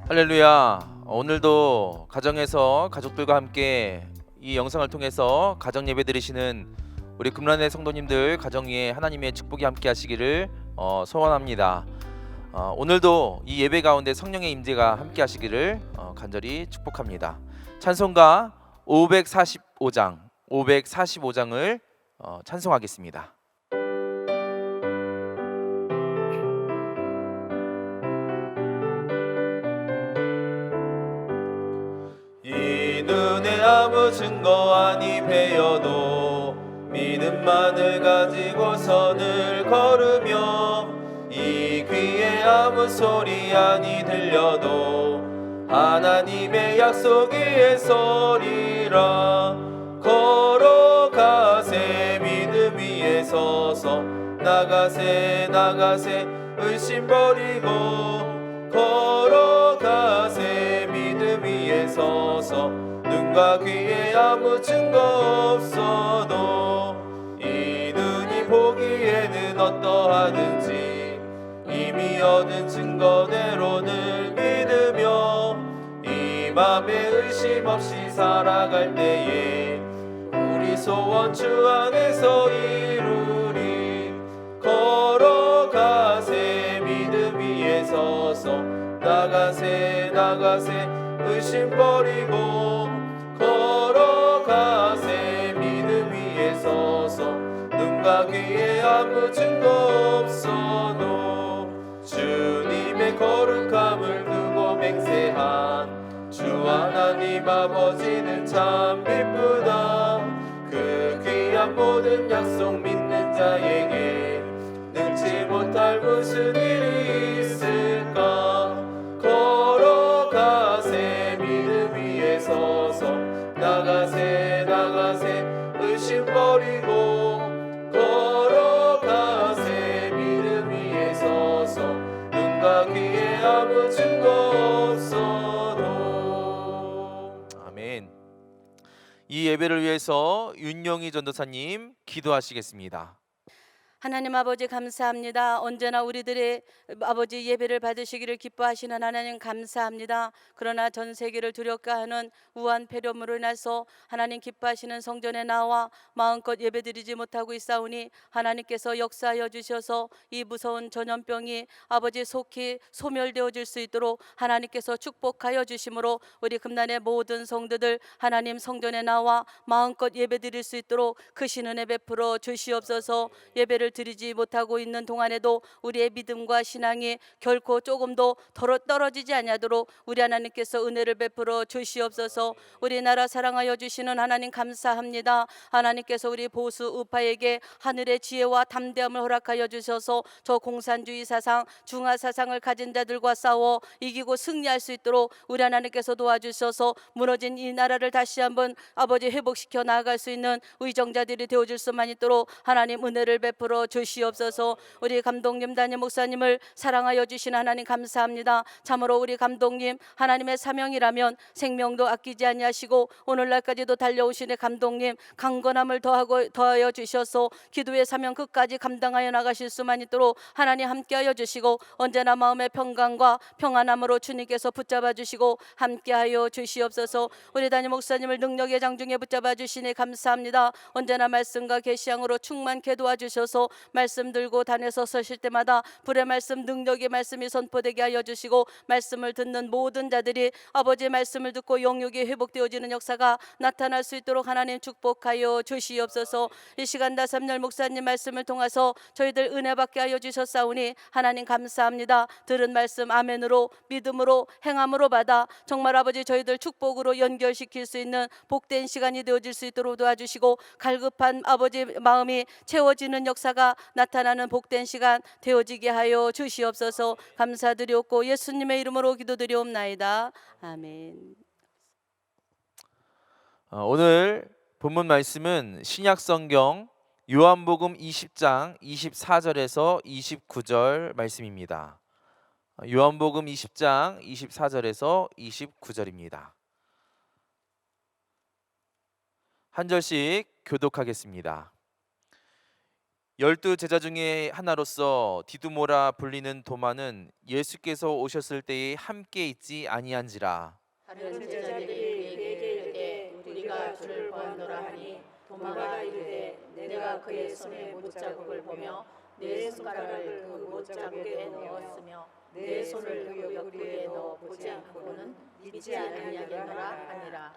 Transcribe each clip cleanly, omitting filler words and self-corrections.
할렐루야. 오늘도 가정에서 가족들과 함께 이 영상을 통해서 가정 예배 드리시는 우리 금란의 성도님들 가정 위에 하나님의 축복이 함께 하시기를 소원합니다. 오늘도 이 예배 가운데 성령의 임재가 함께 하시기를 간절히 축복합니다. 찬송가 545장을 찬송하겠습니다. 이 눈에 아무 증거 아니 배어도 믿음만을 가지고 선을 걸으며 이 귀에 아무 소리 아니 들려도 하나님의 약속 위에 서리라. 걸어가세 믿음 위에 서서 나가세 의심 버리고 걸어가세 믿음 위에 서서 눈과 귀에 아무 증거 없어도 이 눈이 보기에는 어떠하든지 이미 얻은 증거대로 늘 믿으며 이 맘에 의심 없이 살아갈 때에 우리 소원 주 안에서 이루리. 걸어가세 믿음 위에 서서 나가세 의심 버리고 걸어가세 믿음 위에 서서 눈과 귀에 아무 증거 없어도 주님의 거룩함을 두고 맹세한 주 하나님 아버지는 참 기쁘다. 그 귀한 모든 약속 믿는 자에게 능치 못할 무슨 일이 있을까. 걸어가세 믿음 위에 서서 나가세 의심 버리고 걸어가세 믿음 위에 서서 눈과 귀에 아무 증거 없어도. 아멘. 이 예배를 위해서 윤영희 전도사님 기도하시겠습니다. 하나님 아버지 감사합니다. 언제나 우리들의 아버지 예배를 받으시기를 기뻐하시는 하나님 감사합니다. 그러나 전 세계를 두렵게하는 우한 폐렴으로 인해서 하나님 기뻐하시는 성전에 나와 마음껏 예배드리지 못하고 있사오니 하나님께서 역사하여 주셔서 이 무서운 전염병이 아버지 속히 소멸되어질 수 있도록 하나님께서 축복하여 주심으로 우리 금난의 모든 성도들 하나님 성전에 나와 마음껏 예배드릴 수 있도록 크신 은혜 베풀어 주시옵소서. 예배를 드리지 못하고 있는 동안에도 우리의 믿음과 신앙이 결코 조금도 떨어지지 아니하도록 우리 하나님께서 은혜를 베풀어 주시옵소서. 우리나라 사랑하여 주시는 하나님 감사합니다. 하나님께서 우리 보수 우파에게 하늘의 지혜와 담대함을 허락하여 주셔서 저 공산주의 사상 중화 사상을 가진 자들과 싸워 이기고 승리할 수 있도록 우리 하나님께서 도와주셔서 무너진 이 나라를 다시 한번 아버지 회복시켜 나아갈 수 있는 의정자들이 되어줄 수만 있도록 하나님 은혜를 베풀어 주시옵소서. 우리 감독님 담임 목사님을 사랑하여 주신 하나님 감사합니다. 참으로 우리 감독님 하나님의 사명이라면 생명도 아끼지 아니하시고 오늘날까지도 달려오신 감독님 강건함을 더하여 주셔서 기도의 사명 끝까지 감당하여 나가실 수만 있도록 하나님 함께하여 주시고 언제나 마음의 평강과 평안함으로 주님께서 붙잡아 주시고 함께하여 주시옵소서. 우리 담임 목사님을 능력의 장중에 붙잡아 주시니 감사합니다. 언제나 말씀과 계시양으로 충만케 도와주셔서 말씀 들고 단에서 서실 때마다 불의 말씀 능력의 말씀이 선포되게 하여 주시고 말씀을 듣는 모든 자들이 아버지의 말씀을 듣고 영육이 회복되어지는 역사가 나타날 수 있도록 하나님 축복하여 주시옵소서. 이 시간 다삼열 목사님 말씀을 통해서 저희들 은혜 받게 하여 주셨사오니 하나님 감사합니다. 들은 말씀 아멘으로 믿음으로 행함으로 받아 정말 아버지 저희들 축복으로 연결시킬 수 있는 복된 시간이 되어질 수 있도록 도와주시고 갈급한 아버지 마음이 채워지는 역사가 나타나는 복된 시간 되어지게 하여 주시옵소서. 감사드리옵고 예수님의 이름으로 기도드리옵나이다. 아멘. 오늘 본문 말씀은 신약성경 요한복음 20장 24절에서 29절 말씀입니다. 요한복음 20장 24절에서 29절입니다. 한 절씩 교독하겠습니다. 1. 예수께서 이르시되 너희는 이 말씀을 듣고 들으시는 것이 옳으냐? 이는 내 말씀이 내 안에 있으면 너희가 알 수 있느니라. 내 말씀이 너희 안에 있으면 너희가 알 수 있느니라. 열두 제자 중에 하나로서 디두모라 불리는 도마는 예수께서 오셨을 때에 함께 있지 아니한지라. 다른 제자들이 그에게 이르되 우리가 주를 보았노라 하니 도마가 이르되 내가 그의 손에 못자국을 보며 내 손가락을 그 못자국에 넣었으며 내 손을 그 옆구리에 넣어 보지 않고는 믿지 아니하겠노라 하니라.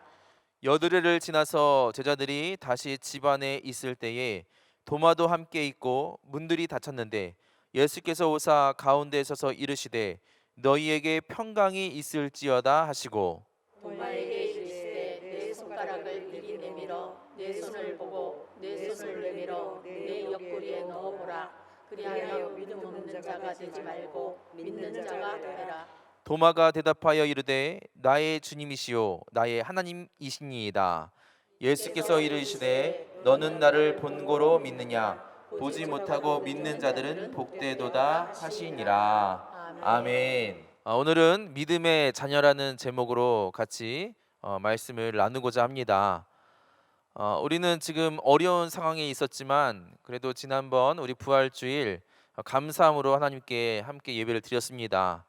여드레를 지나서 제자들이 다시 집 안에 있을 때에 도마도 함께 있고 문들이 닫혔는데 예수께서 오사 가운데 서서 이르시되 너희에게 평강이 있을지어다 하시고 도마에게 이르시되 내 손가락을 이리 내밀어 내 손을 보고 내 손을 내밀어 내 옆구리에 넣어보라. 그리하여 믿음 없는 자가 되지 말고 믿는 자가 되라. 도마가 대답하여 이르되 나의 주님이시요 나의 하나님이시니이다. 예수께서 이르시되 너는 나를 본고로 믿느냐 보지 못하고 믿는 자들은 복되도다 하시니라. 아멘. 오늘은 믿음의 자녀라는 제목으로 같이 말씀을 나누고자 합니다. 우리는 지금 어려운 상황에 있었지만 그래도 지난번 우리 부활주일 감사함으로 하나님께 함께 예배를 드렸습니다.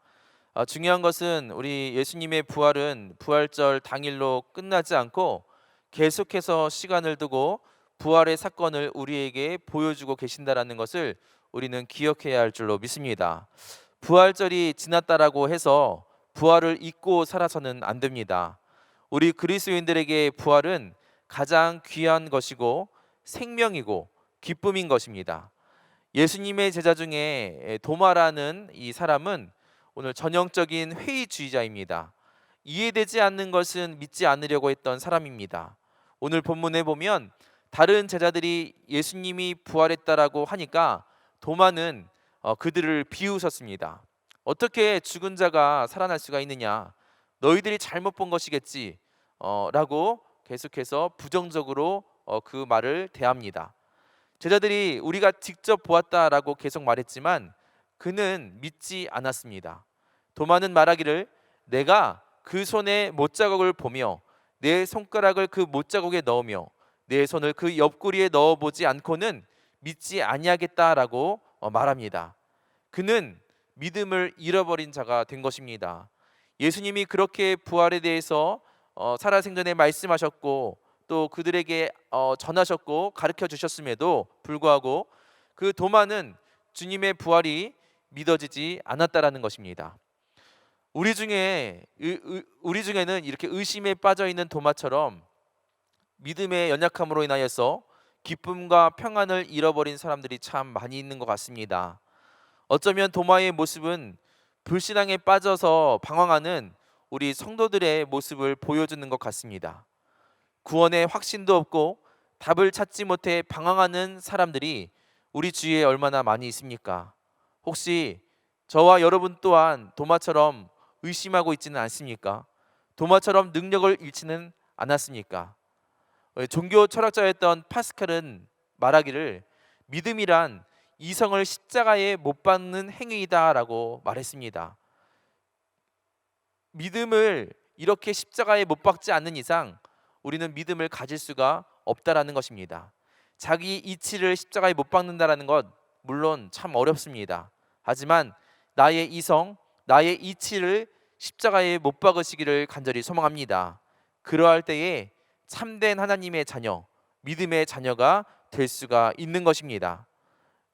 중요한 것은 우리 예수님의 부활은 부활절 당일로 끝나지 않고 계속해서 시간을 두고 부활의 사건을 우리에게 보여주고 계신다라는 것을 우리는 기억해야 할 줄로 믿습니다. 부활절이 지났다라고 해서 부활을 잊고 살아서는 안 됩니다. 우리 그리스도인들에게 부활은 가장 귀한 것이고 생명이고 기쁨인 것입니다. 예수님의 제자 중에 도마라는 이 사람은 오늘 전형적인 회의주의자입니다. 이해되지 않는 것은 믿지 않으려고 했던 사람입니다. 오늘 본문에 보면 다른 제자들이 예수님이 부활했다라고 하니까 도마는 그들을 비웃었습니다. 어떻게 죽은 자가 살아날 수가 있느냐? 너희들이 잘못 본 것이겠지 라고 계속해서 부정적으로 그 말을 대합니다. 제자들이 우리가 직접 보았다라고 계속 말했지만 그는 믿지 않았습니다. 도마는 말하기를 내가 그 손에 못자국을 보며 내 손가락을 그 못자국에 넣으며 내 손을 그 옆구리에 넣어보지 않고는 믿지 아니하겠다라고 말합니다. 그는 믿음을 잃어버린 자가 된 것입니다. 예수님이 그렇게 부활에 대해서 살아생전에 말씀하셨고 또 그들에게 전하셨고 가르쳐 주셨음에도 불구하고 그 도마는 주님의 부활이 믿어지지 않았다라는 것입니다. 우리 중에는 이렇게 의심에 빠져 있는 도마처럼 믿음의 연약함으로 인하여서 기쁨과 평안을 잃어버린 사람들이 참 많이 있는 것 같습니다. 어쩌면 도마의 모습은 불신앙에 빠져서 방황하는 우리 성도들의 모습을 보여주는 것 같습니다. 구원의 확신도 없고 답을 찾지 못해 방황하는 사람들이 우리 주위에 얼마나 많이 있습니까? 혹시 저와 여러분 또한 도마처럼 의심하고 있지는 않습니까? 도마처럼 능력을 잃지는 않았습니까? 종교 철학자였던 파스칼은 말하기를 믿음이란 이성을 십자가에 못 박는 행위이다라고 말했습니다. 믿음을 이렇게 십자가에 못 박지 않는 이상 우리는 믿음을 가질 수가 없다라는 것입니다. 자기 이치를 십자가에 못 박는다라는 것 물론 참 어렵습니다. 하지만 나의 이성, 나의 이치를 십자가에 못 박으시기를 간절히 소망합니다. 그러할 때에 참된 하나님의 자녀, 믿음의 자녀가 될 수가 있는 것입니다.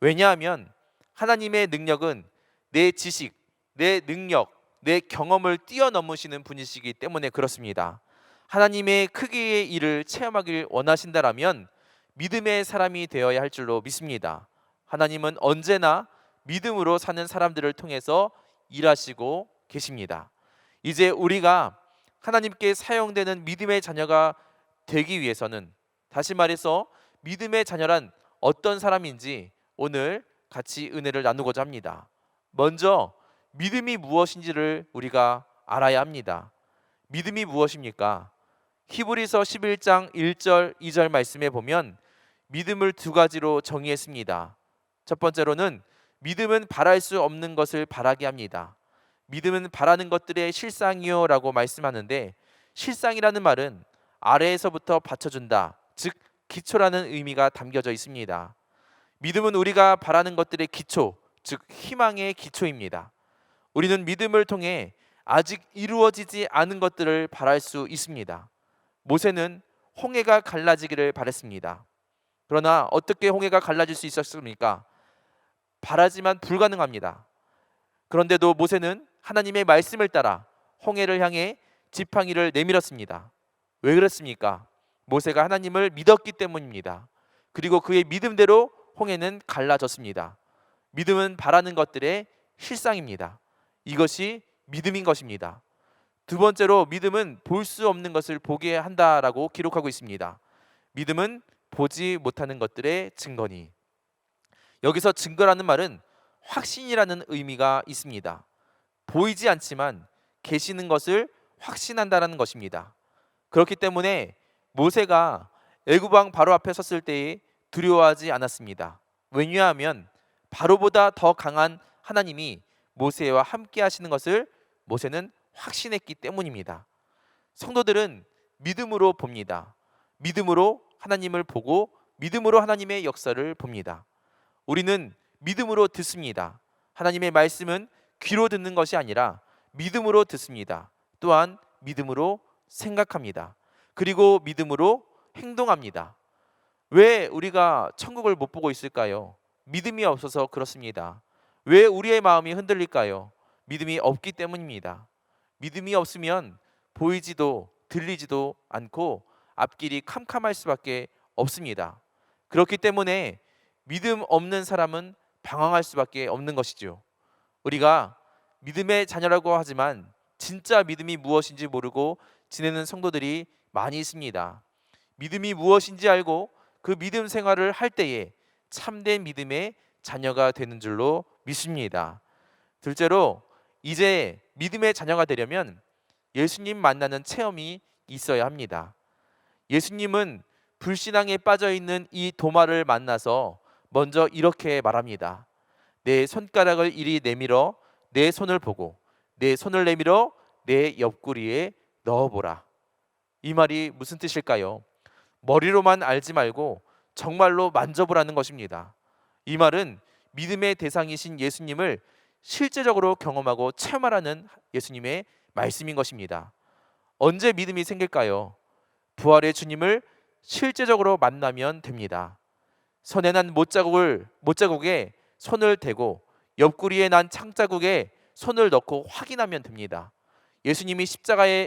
왜냐하면 하나님의 능력은 내 지식, 내 능력, 내 경험을 뛰어넘으시는 분이시기 때문에 그렇습니다. 하나님의 크기의 일을 체험하길 원하신다라면 믿음의 사람이 되어야 할 줄로 믿습니다. 하나님은 언제나 믿음으로 사는 사람들을 통해서 일하시고 계십니다. 이제 우리가 하나님께 사용되는 믿음의 자녀가 되기 위해서는, 다시 말해서 믿음의 자녀란 어떤 사람인지 오늘 같이 은혜를 나누고자 합니다. 먼저 믿음이 무엇인지를 우리가 알아야 합니다. 믿음이 무엇입니까? 히브리서 11장 1절 2절 말씀에 보면 믿음을 두 가지로 정의했습니다. 첫 번째로는 믿음은 바랄 수 없는 것을 바라게 합니다. 믿음은 바라는 것들의 실상이요 라고 말씀하는데, 실상이라는 말은 아래에서부터 받쳐준다, 즉 기초라는 의미가 담겨져 있습니다. 믿음은 우리가 바라는 것들의 기초, 즉 희망의 기초입니다. 우리는 믿음을 통해 아직 이루어지지 않은 것들을 바랄 수 있습니다. 모세는 홍해가 갈라지기를 바랬습니다. 그러나 어떻게 홍해가 갈라질 수 있었습니까? 바라지만 불가능합니다. 그런데도 모세는 하나님의 말씀을 따라 홍해를 향해 지팡이를 내밀었습니다. 왜 그랬습니까? 모세가 하나님을 믿었기 때문입니다. 그리고 그의 믿음대로 홍해는 갈라졌습니다. 믿음은 바라는 것들의 실상입니다. 이것이 믿음인 것입니다. 두 번째로 믿음은 볼 수 없는 것을 보게 한다라고 기록하고 있습니다. 믿음은 보지 못하는 것들의 증거니. 여기서 증거라는 말은 확신이라는 의미가 있습니다. 보이지 않지만 계시는 것을 확신한다라는 것입니다. 그렇기 때문에 모세가 애굽 왕 바로 앞에 섰을 때에 두려워하지 않았습니다. 왜냐하면 바로보다 더 강한 하나님이 모세와 함께 하시는 것을 모세는 확신했기 때문입니다. 성도들은 믿음으로 봅니다. 믿음으로 하나님을 보고 믿음으로 하나님의 역사를 봅니다. 우리는 믿음으로 듣습니다. 하나님의 말씀은 귀로 듣는 것이 아니라 믿음으로 듣습니다. 또한 믿음으로 생각합니다. 그리고 믿음으로 행동합니다. 왜 우리가 천국을 못 보고 있을까요? 믿음이 없어서 그렇습니다. 왜 우리의 마음이 흔들릴까요? 믿음이 없기 때문입니다. 믿음이 없으면 보이지도 들리지도 않고 앞길이 캄캄할 수밖에 없습니다. 그렇기 때문에 믿음 없는 사람은 방황할 수밖에 없는 것이죠. 우리가 믿음의 자녀라고 하지만 진짜 믿음이 무엇인지 모르고 지내는 성도들이 많이 있습니다. 믿음이 무엇인지 알고 그 믿음 생활을 할 때에 참된 믿음의 자녀가 되는 줄로 믿습니다. 둘째로, 이제 믿음의 자녀가 되려면 예수님 만나는 체험이 있어야 합니다. 예수님은 불신앙에 빠져 있는 이 도마를 만나서 먼저 이렇게 말합니다. 내 손가락을 이리 내밀어 내 손을 보고 내 손을 내밀어 내 옆구리에 넣어보라. 이 말이 무슨 뜻일까요? 머리로만 알지 말고 정말로 만져보라는 것입니다. 이 말은 믿음의 대상이신 예수님을 실제적으로 경험하고 체험하라는 예수님의 말씀인 것입니다. 언제 믿음이 생길까요? 부활의 주님을 실제적으로 만나면 됩니다. 손에 난 못자국에 손을 대고 옆구리에 난 창자국에 손을 넣고 확인하면 됩니다. 예수님이 십자가에서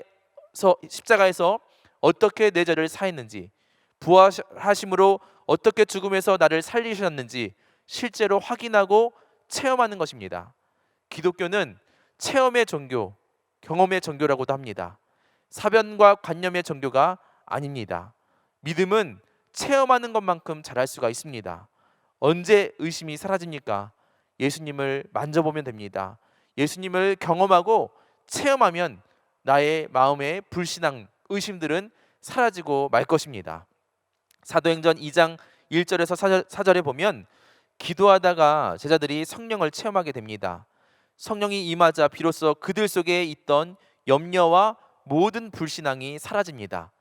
어떻게 내 죄를 사했는지, 부활하심으로 어떻게 죽음에서 나를 살리셨는지 실제로 확인하고 체험하는 것입니다. 기독교는 체험의 종교, 경험의 종교라고도 합니다. 사변과 관념의 종교가 아닙니다. 믿음은 체험하는 것만큼 잘할 수가 있습니다. 언제 의심이 사라집니까? 예수님을 만져보면 됩니다. 예수님을 경험하고 체험하면 나의 마음의 불신앙, 의심들은 사라지고 말 것입니다. 사도행전 2장 1절에서 4절에 보면 기도하다가 제자들이 성령을 체험하게 됩니다. 성령이 임하자 비로소 그들 속에 있던 염려와 모든 불신앙이 사라집니다.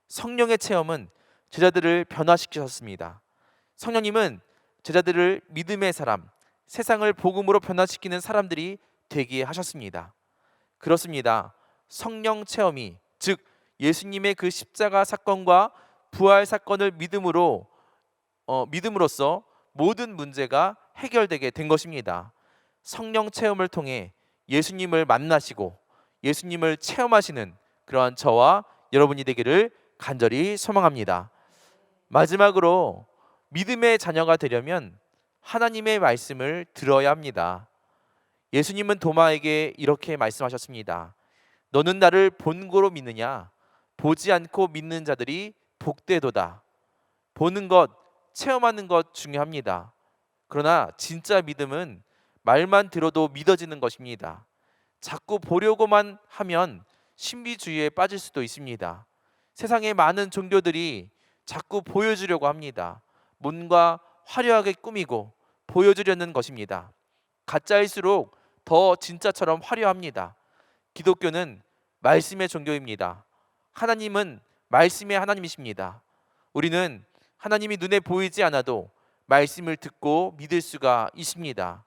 성령의 체험은 제자들을 변화시키셨습니다. 성령님은 제자들을 믿음의 사람, 세상을 복음으로 변화시키는 사람들이 되게 하셨습니다. 그렇습니다. 성령 체험이, 즉 예수님의 그 십자가 사건과 부활 사건을 믿음으로써 모든 문제가 해결되게 된 것입니다. 성령 체험을 통해 예수님을 만나시고 예수님을 체험하시는 그러한 저와 여러분이 되기를 간절히 소망합니다. 마지막으로 믿음의 자녀가 되려면 하나님의 말씀을 들어야 합니다. 예수님은 도마에게 이렇게 말씀하셨습니다. 너는 나를 본고로 믿느냐? 보지 않고 믿는 자들이 복되도다. 보는 것, 체험하는 것 중요합니다. 그러나 진짜 믿음은 말만 들어도 믿어지는 것입니다. 자꾸 보려고만 하면 신비주의에 빠질 수도 있습니다. 세상의 많은 종교들이 자꾸 보여주려고 합니다. 뭔가 화려하게 꾸미고 보여주려는 것입니다. 가짜일수록 더 진짜처럼 화려합니다. 기독교는 말씀의 종교입니다. 하나님은 말씀의 하나님이십니다. 우리는 하나님이 눈에 보이지 않아도 말씀을 듣고 믿을 수가 있습니다.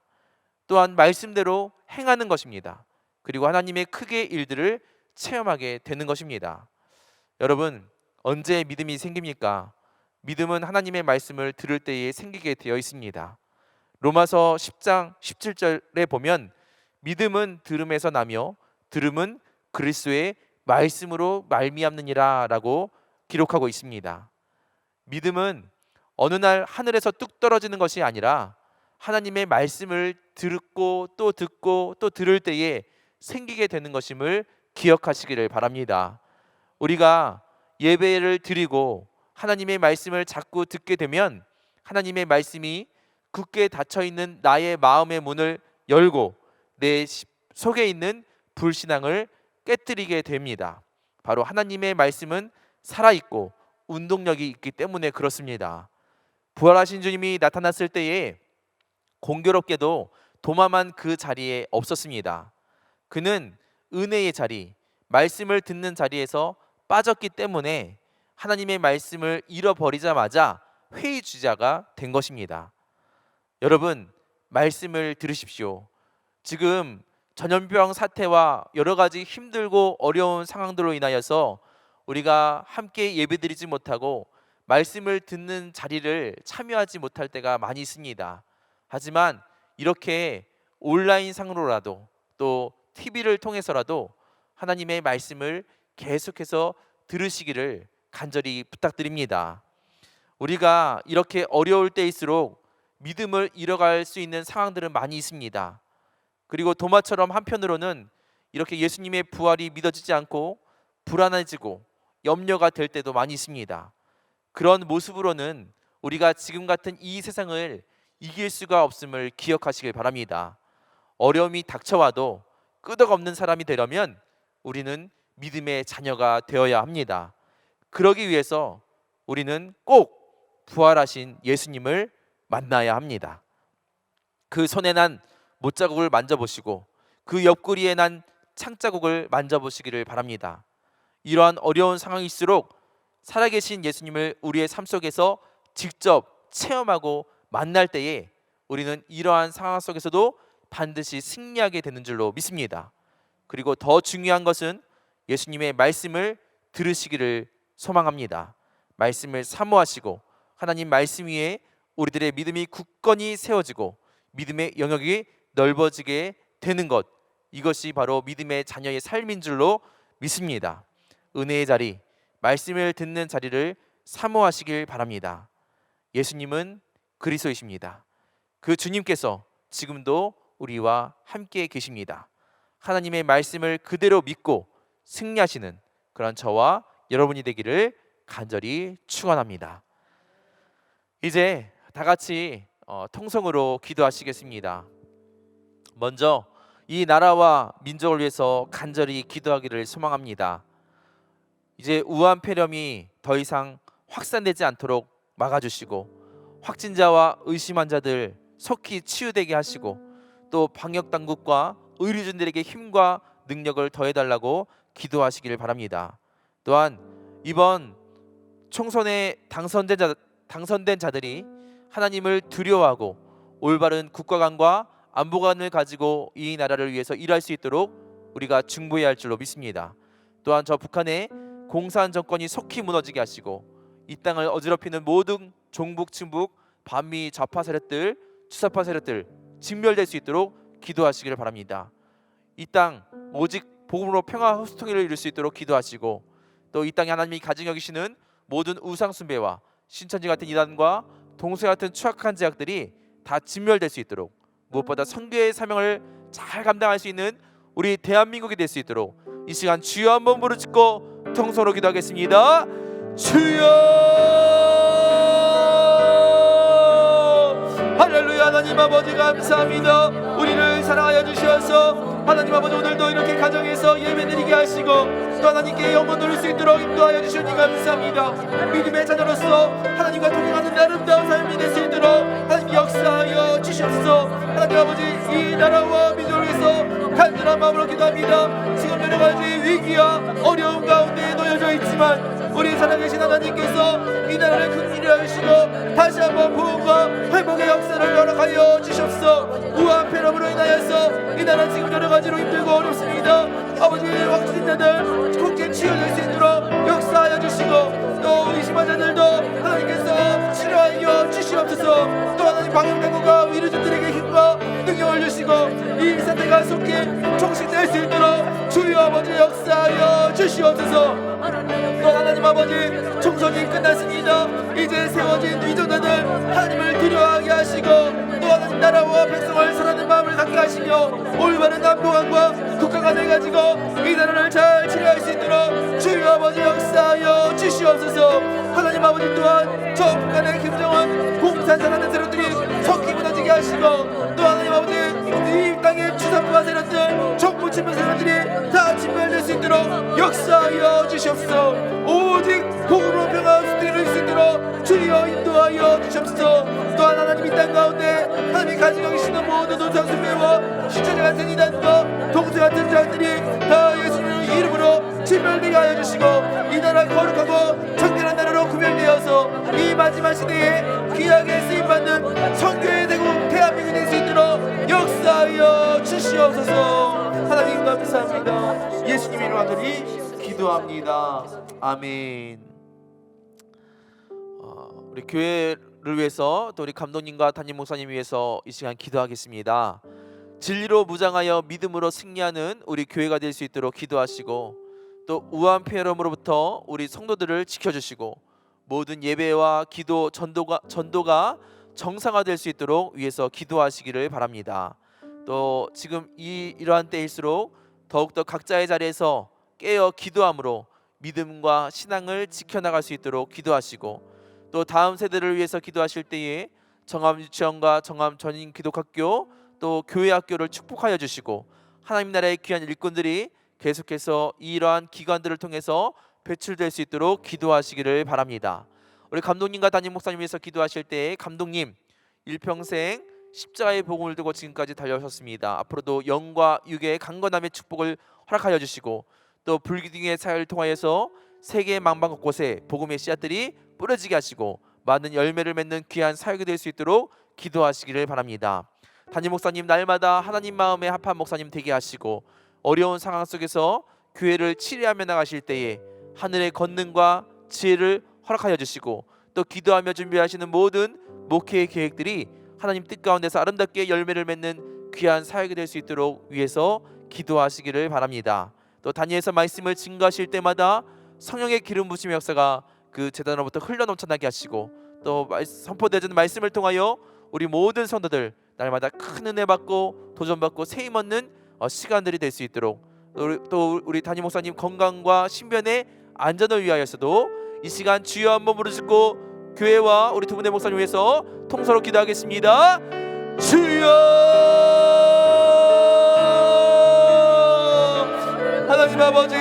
또한 말씀대로 행하는 것입니다. 그리고 하나님의 크게 일들을 체험하게 되는 것입니다. 여러분, 언제 믿음이 생깁니까? 믿음은 하나님의 말씀을 들을 때에 생기게 되어 있습니다. 로마서 10장 17절에 보면 믿음은 들음에서 나며 들음은 그리스도의 말씀으로 말미암느니라 라고 기록하고 있습니다. 믿음은 어느 날 하늘에서 뚝 떨어지는 것이 아니라 하나님의 말씀을 듣고 또 들을 때에 생기게 되는 것임을 기억하시기를 바랍니다. 우리가 예배를 드리고 하나님의 말씀을 자꾸 듣게 되면 하나님의 말씀이 굳게 닫혀있는 나의 마음의 문을 열고 내 속에 있는 불신앙을 깨뜨리게 됩니다. 바로 하나님의 말씀은 살아있고 운동력이 있기 때문에 그렇습니다. 부활하신 주님이 나타났을 때에 공교롭게도 도마만 그 자리에 없었습니다. 그는 은혜의 자리, 말씀을 듣는 자리에서 빠졌기 때문에 하나님의 말씀을 잃어버리자마자 회의 주자가 된 것입니다. 여러분, 말씀을 들으십시오. 지금 전염병 사태와 여러 가지 힘들고 어려운 상황들로 인하여서 우리가 함께 예배드리지 못하고 말씀을 듣는 자리를 참여하지 못할 때가 많이 있습니다. 하지만 이렇게 온라인 상으로라도 또 TV를 통해서라도 하나님의 말씀을 계속해서 들으시기를 간절히 부탁드립니다. 우리가 이렇게 어려울 때일수록 믿음을 잃어갈 수 있는 상황들은 많이 있습니다. 그리고 도마처럼 한편으로는 이렇게 예수님의 부활이 믿어지지 않고 불안해지고 염려가 될 때도 많이 있습니다. 그런 모습으로는 우리가 지금 같은 이 세상을 이길 수가 없음을 기억하시길 바랍니다. 어려움이 닥쳐와도 끄덕없는 사람이 되려면 우리는 믿음의 자녀가 되어야 합니다. 그러기 위해서 우리는 꼭 부활하신 예수님을 만나야 합니다. 그 손에 난 못자국을 만져보시고 그 옆구리에 난 창자국을 만져보시기를 바랍니다. 이러한 어려운 상황일수록 살아계신 예수님을 우리의 삶 속에서 직접 체험하고 만날 때에 우리는 이러한 상황 속에서도 반드시 승리하게 되는 줄로 믿습니다. 그리고 더 중요한 것은 예수님의 말씀을 들으시기를 소망합니다. 말씀을 사모하시고 하나님 말씀 위에 우리들의 믿음이 굳건히 세워지고 믿음의 영역이 넓어지게 되는 것, 이것이 바로 믿음의 자녀의 삶인 줄로 믿습니다. 은혜의 자리, 말씀을 듣는 자리를 사모하시길 바랍니다. 예수님은 그리스도이십니다. 그 주님께서 지금도 우리와 함께 계십니다. 하나님의 말씀을 그대로 믿고 승리하시는 그런 저와 여러분이 되기를 간절히 축원합니다. 이제 다 같이 통성으로 기도하시겠습니다. 먼저 이 나라와 민족을 위해서 간절히 기도하기를 소망합니다. 이제 우한 폐렴이 더 이상 확산되지 않도록 막아주시고 확진자와 의심한 자들 속히 치유되게 하시고 또 방역 당국과 의료진들에게 힘과 능력을 더해달라고 기도하시기를 바랍니다. 또한 이번 총선에 당선된 자들이 하나님을 두려워하고 올바른 국가관과 안보관을 가지고 이 나라를 위해서 일할 수 있도록 우리가 중보해야 할 줄로 믿습니다. 또한 저 북한의 공산 정권이 속히 무너지게 하시고 이 땅을 어지럽히는 모든 종북, 친북, 반미 좌파 세력들, 추사파 세력들 진멸될 수 있도록 기도하시기를 바랍니다. 이 땅 오직 복음으로 평화 호수통일을 이룰 수 있도록 기도하시고 또 이 땅에 하나님이 가증 여기시는 모든 우상 숭배와 신천지 같은 이단과 동서 같은 추악한 제약들이 다 진멸될 수 있도록 무엇보다 선교의 사명을 잘 감당할 수 있는 우리 대한민국이 될 수 있도록 이 시간 주여 한번 부르짖고 통성으로 기도하겠습니다. 주여! 할렐루야. 하나님 아버지 감사합니다. 우리를 사랑하여 주셔서 하나님 아버지 오늘도 이렇게 가정에서 예배드리게 하시고 또 하나님께 영원 누릴 수 있도록 인도하여 주시니 감사합니다. 믿음의 자녀로서 하나님과 동행하는 아름다운 삶이 될 수 있도록 하나님 역사하여 주시옵소서. 하나님 아버지 이 나라와 민족을 위해서 간절한 마음으로 기도합니다. 지금 여러 가지 위기와 어려움 가운데 놓여져 있지만 우리 살아계신 하나님께서 이 나라를 긍휼히 여기시고 다시 한번 부흥과 회복의 역사를 허락하여 주시옵소서. 우한 폐렴으로 인하여서 이 나라 지금 여러 가지로 힘들고 어렵습니다. 아버지, 확진자들 국제 치유될 수 있도록 역사하여 주시고, 또 우리 심환자들도 하나님께서 치료하여 주시옵소서. 또 하나님 방역당국과 위로자들에게 힘과 능력을 주시고 이 사태가 속히 종식될 수 있도록 주여 아버지 역사하여 주시옵소서. 또 하나님 아버지, 총선이 끝났습니다. 이제 세워진 위정자들 하나님을 두려워하게 하시고, 또 하나님 나라와 백성을 사랑하는 마음을 갖게 하시며 올바른 남북한과 국가 간을 가지고 이 나라를 잘 치료할 수 있도록 주여 아버지 역사하여 주시옵소서. 하나님 아버지, 또한 저 북한의 김정은 공산당하는 세력들이 석기 무너지게 하시고, 또 하나님 아버지, 이 땅의 주사부와 세력들, 정부 친문 세력들이 다 진멸될 수 있도록 역사하여 주시옵소서. 오직 복음으로 평화 수행할 수 있도록 주여 인도하여 주시옵소서. 또한 하나님 이 땅 가운데 하나님이 가지고 계시는 모든 노장수배와 시체자 같은 이단과 동수 같은 자들이 다 예수님의 이름으로 진멸되게 하여 주시고, 이 나라 거룩하고 정결한 나라로 구별되어서 이 마지막 시대에 귀하게 쓰임받는 성교의 대국 대한민국이 될 수 있도록 역사하여 주시옵소서. 하나님 감사합니다. 예수님의 이름으로 간절히 기도합니다. 아멘. 우리 교회를 위해서, 또 우리 감독님과 담임 목사님 위해서 이 시간 기도하겠습니다. 진리로 무장하여 믿음으로 승리하는 우리 교회가 될 수 있도록 기도하시고, 또 우한 폐렴으로부터 우리 성도들을 지켜주시고, 모든 예배와 기도 전도가 정상화될 수 있도록 위해서 기도하시기를 바랍니다. 또 지금 이러한 때일수록 더욱더 각자의 자리에서 깨어 기도함으로 믿음과 신앙을 지켜나갈 수 있도록 기도하시고, 또 다음 세대를 위해서 기도하실 때에 정암 유치원과 정암 전인 기독학교, 또 교회 학교를 축복하여 주시고, 하나님 나라의 귀한 일꾼들이 계속해서 이러한 기관들을 통해서 배출될 수 있도록 기도하시기를 바랍니다. 우리 감독님과 담임 목사님 위해서 기도하실 때, 감독님 일평생 십자가의 복음을 두고 지금까지 달려오셨습니다. 앞으로도 영과 육의 강건함의 축복을 허락하여 주시고, 또 불기둥의 사역을 통하여서 세계 만방 곳곳에 복음의 씨앗들이 뿌려지게 하시고 많은 열매를 맺는 귀한 사역이 될 수 있도록 기도하시기를 바랍니다. 담임 목사님 날마다 하나님 마음에 합한 목사님 되게 하시고, 어려운 상황 속에서 교회를 치료하며 나가실 때에 하늘의 권능과 지혜를 허락하여 주시고, 또 기도하며 준비하시는 모든 목회의 계획들이 하나님 뜻 가운데서 아름답게 열매를 맺는 귀한 사역이 될 수 있도록 위해서 기도하시기를 바랍니다. 또 다니엘서 말씀을 증거하실 때마다 성령의 기름 부심의 역사가 그 제단으로부터 흘러 넘쳐나게 하시고, 또 선포되어지는 말씀을 통하여 우리 모든 성도들 날마다 큰 은혜 받고 도전받고 세임 얻는 시간들이 될 수 있도록, 또 우리 담임 목사님 건강과 신변의 안전을 위하여서도 이 시간 주여 한번 부르짖고 교회와 우리 두 분의 목사님 위해서 통서로 기도하겠습니다. 주여! 하나님 아버지,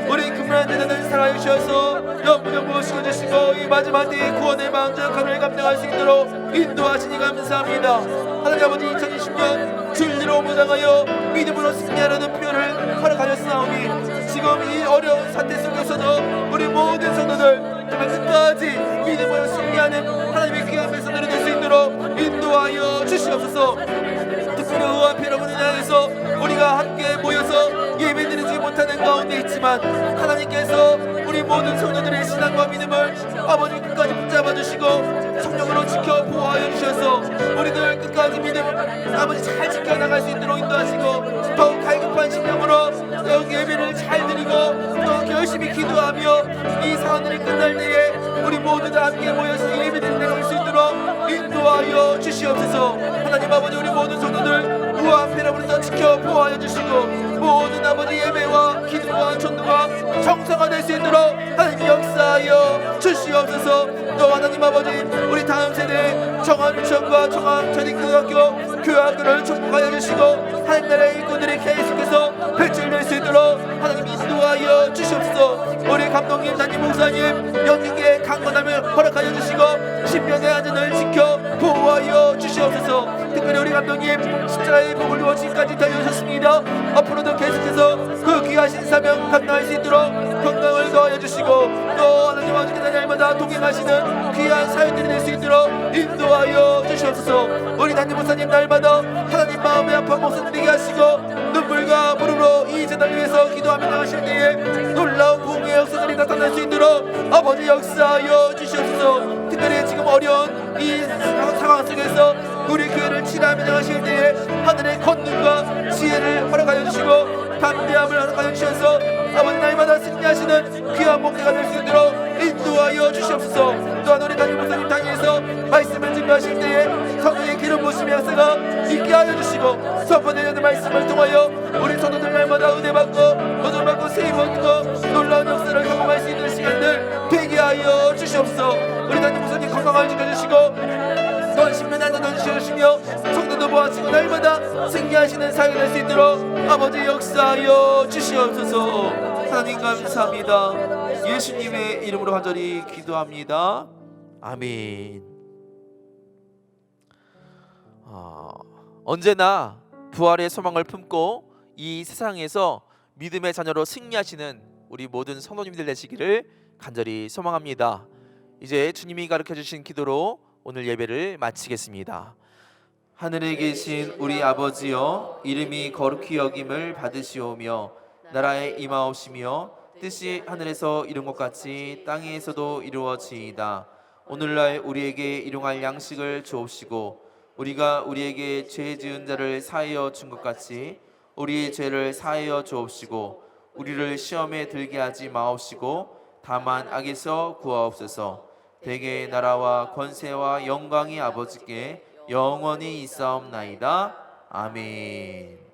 우리 금요한 재단을 사랑해 주셔서 영부정부 시켜주시고 이 마지막 때의 구원의 마음적함을 감당할 수 있도록 인도하시니 감사합니다. 하나님 아버지, 2020년 진리로 무장하여 믿음으로 승리하라는 표현을 허락하셨사오니, 지금 이 어려운 사태 속에서도 우리 모든 성도들 정말 끝까지 믿음으로 승리하는 하나님의 귀한 백성들이 될 수 있도록 인도하여 주시옵소서. 특별히 우한 폐렴으로 인하여서 우리가 함께 모여서 예배드리지 못하는 가운데 있지만, 하나님께서 우리 모든 성도들의 신앙과 믿음을 아버지 끝까지 붙잡아 주시고 성령으로 지켜 보호하여 주셔서 우리들 끝까지 믿음 아버지 잘 지켜나갈 수 있도록 인도하시고, 더욱 갈급한 심령으로 여기 예배를 잘 드리고 또 열심히 기도하며 이 사안들이 끝날 때에 우리 모두 다 함께 모여서 예배드리는 데가 올 수 있도록 인도하여 주시옵소서. 하나님 아버지, 우리 모든 성도들 우한 폐렴으로부터 지켜 보호하여 주시고, 모든 아버지 예배와 기도와 전도가 정상화될 수 있도록 하나님 역사하여 주시옵소서. 또 하나님 아버지, 우리 다음 세대 정한 유치원과 정한 전인고등학교 교학교를 축복하여 주시고 하나님 나라의 일꾼들이 계속해서 배출될 수 있도록 하나님 인도하여 주시옵소서. 우리 감독님, 담임 목사님 영육의 강건함을 허락하여 주시고 신변의 안전을 지켜 보호하여 주시옵소서. 특별히 우리 우리 감독님 십자가의 복을 이루어 지금까지 달려오셨습니다. 앞으로도 계속해서 그 귀하신 사명 감당할 수 있도록 건강을 더하여 주시고 또 하나님 아버지 날마다 동행하시는 귀한 사역들이 될 수 있도록 인도하여 주시옵소서. 우리 담임 목사님 날마다 하나님 마음에 아픈 목소리 되게 하시고 눈물과 무릎으로 이 재단을 위해서 기도하며 나가실 때에 놀라운 부흥의 역사들이 나타날 수 있도록 아버지 역사하여 주시옵소서. 특별히 지금 어려운 이 상황 속에서 우리 교회를 치료하며 나가실 때에 하늘의 권능과 지혜를 허락하여 주시고 담대함을 허락하여 주셔서 아버지 날마다 승리하시는 귀한 목회가 될 수 있도록 인도하여 주시옵소서. 또한 우리 담임 목사님 당에서 말씀을 증거하실 때에 성령의 기름 부으심의 역사가 있게 하여 주시고 선포되는 말씀을 통하여 우리 성도들 날마다 은혜 받고 도전 받고 세임 얻고 놀라운 역사를 경험할 수 있는 시간들 되게 하여 주시옵소서. 우리 담임 목사님 건강을 지켜주시고 또한 신변한 자도 지켜주시며 성도도 모아지고 날마다 승리하시는 사역이 될 수 있도록 아버지 역사하여 주시옵소서. 하나님 감사합니다. 예수님의 이름으로 간절히 기도합니다. 아멘. 언제나 부활의 소망을 품고 이 세상에서 믿음의 자녀로 승리하시는 우리 모든 성도님들 되시기를 간절히 소망합니다. 이제 주님이 가르쳐주신 기도로 오늘 예배를 마치겠습니다. 하늘에 계신 우리 아버지여, 이름이 거룩히 여김을 받으시오며 나라에 임하옵시며 뜻이 하늘에서 이룬 것 같이 땅에서도 이루어지이다. 오늘날 우리에게 일용할 양식을 주옵시고 우리가 우리에게 죄 지은 자를 사하여 준 것 같이 우리의 죄를 사하여 주옵시고 우리를 시험에 들게 하지 마옵시고 다만 악에서 구하옵소서. 대개의 나라와 권세와 영광이 아버지께 영원히 있사옵나이다. 아멘.